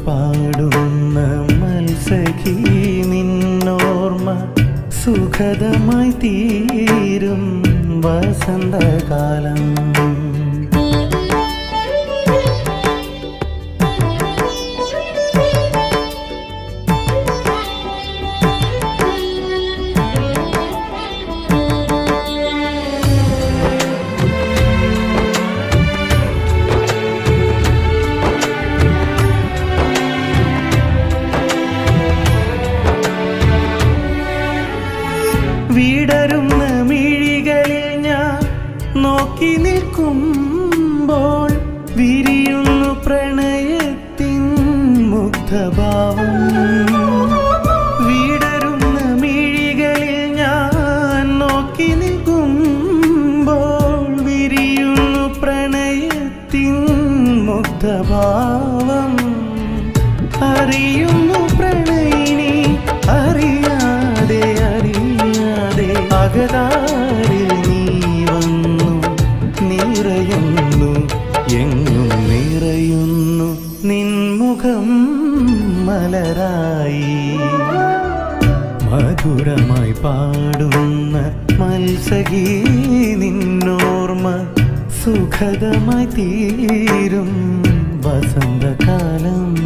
പാടുന്ന മത്സഖി നിന്നോർമ്മ സുഖദമായി തീരും വസന്തകാലം. വിടരുന്ന മിഴികളിൽ ഞാൻ നോക്കി നിൽക്കുമ്പോൾ വിരിയുന്നു പ്രണയത്തിൻ മുഗ്ധഭാവം. വിടരുന്ന മിഴികളിൽ ഞാൻ നോക്കി നിൽക്കുമ്പോൾ വിരിയുന്നു പ്രണയത്തിൻ മുഗ്ധഭാവം. അറിയുന്നു പ്രണയിനി അറിയാതെ അകതാരിൽ നീ വന്നു നിറയുന്നു എങ്ങും നിറയുന്നു നിൻമുഖം മലരായി. മധുരമായി പാടുന്ന മത്സഖി നിന്നോർമ്മ സുഖദമായി തീരും വസന്തകാലം.